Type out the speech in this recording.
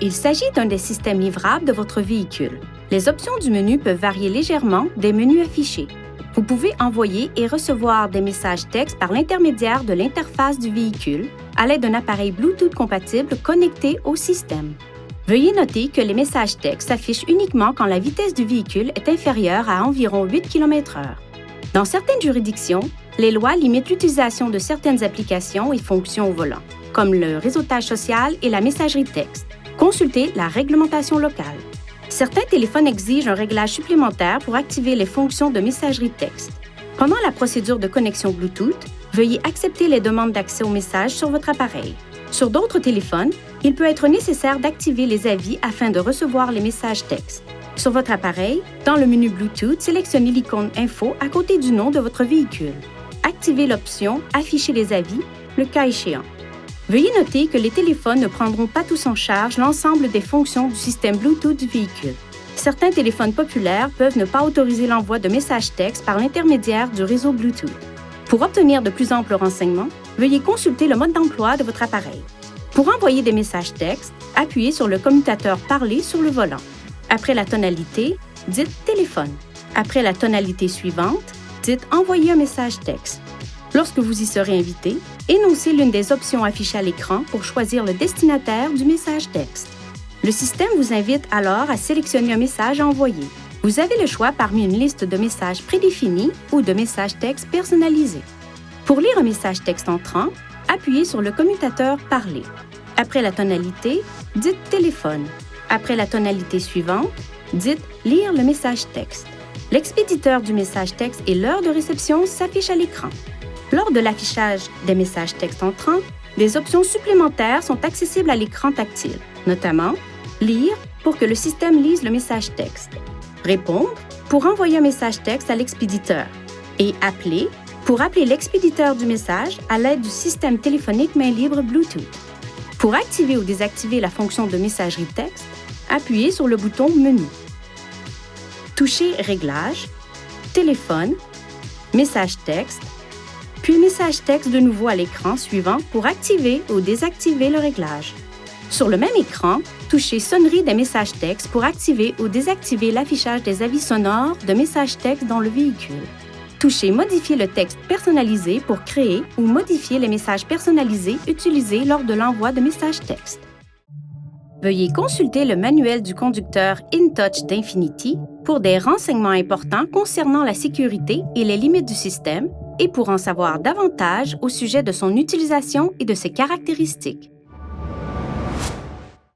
Il s'agit d'un des systèmes livrables de votre véhicule. Les options du menu peuvent varier légèrement des menus affichés. Vous pouvez envoyer et recevoir des messages textes par l'intermédiaire de l'interface du véhicule à l'aide d'un appareil Bluetooth compatible connecté au système. Veuillez noter que les messages textes s'affichent uniquement quand la vitesse du véhicule est inférieure à environ 8 km/h. Dans certaines juridictions, les lois limitent l'utilisation de certaines applications et fonctions au volant, comme le réseautage social et la messagerie texte. Consultez la réglementation locale. Certains téléphones exigent un réglage supplémentaire pour activer les fonctions de messagerie texte. Pendant la procédure de connexion Bluetooth, veuillez accepter les demandes d'accès aux messages sur votre appareil. Sur d'autres téléphones, il peut être nécessaire d'activer les avis afin de recevoir les messages texte. Sur votre appareil, dans le menu Bluetooth, sélectionnez l'icône Info à côté du nom de votre véhicule. Activez l'option Afficher les avis, le cas échéant. Veuillez noter que les téléphones ne prendront pas tous en charge l'ensemble des fonctions du système Bluetooth du véhicule. Certains téléphones populaires peuvent ne pas autoriser l'envoi de messages textes par l'intermédiaire du réseau Bluetooth. Pour obtenir de plus amples renseignements, veuillez consulter le mode d'emploi de votre appareil. Pour envoyer des messages textes, appuyez sur le commutateur Parler sur le volant. Après la tonalité, dites Téléphone. Après la tonalité suivante, dites Envoyer un message texte. Lorsque vous y serez invité, énoncez l'une des options affichées à l'écran pour choisir le destinataire du message texte. Le système vous invite alors à sélectionner un message à envoyer. Vous avez le choix parmi une liste de messages prédéfinis ou de messages textes personnalisés. Pour lire un message texte entrant, appuyez sur le commutateur Parler. Après la tonalité, dites Téléphone. Après la tonalité suivante, dites Lire le message texte. L'expéditeur du message texte et l'heure de réception s'affichent à l'écran. Lors de l'affichage des messages textes entrants, des options supplémentaires sont accessibles à l'écran tactile, notamment Lire pour que le système lise le message texte, Répondre pour envoyer un message texte à l'expéditeur et Appeler pour appeler l'expéditeur du message à l'aide du système téléphonique main libre Bluetooth. Pour activer ou désactiver la fonction de messagerie texte, appuyez sur le bouton Menu. Touchez Réglages, Téléphone, Message texte, puis message texte de nouveau à l'écran suivant pour activer ou désactiver le réglage. Sur le même écran, touchez Sonnerie des messages textes pour activer ou désactiver l'affichage des avis sonores de messages textes dans le véhicule. Touchez Modifier le texte personnalisé pour créer ou modifier les messages personnalisés utilisés lors de l'envoi de messages textes. Veuillez consulter le manuel du conducteur InTouch d'Infinity pour des renseignements importants concernant la sécurité et les limites du système et pour en savoir davantage au sujet de son utilisation et de ses caractéristiques.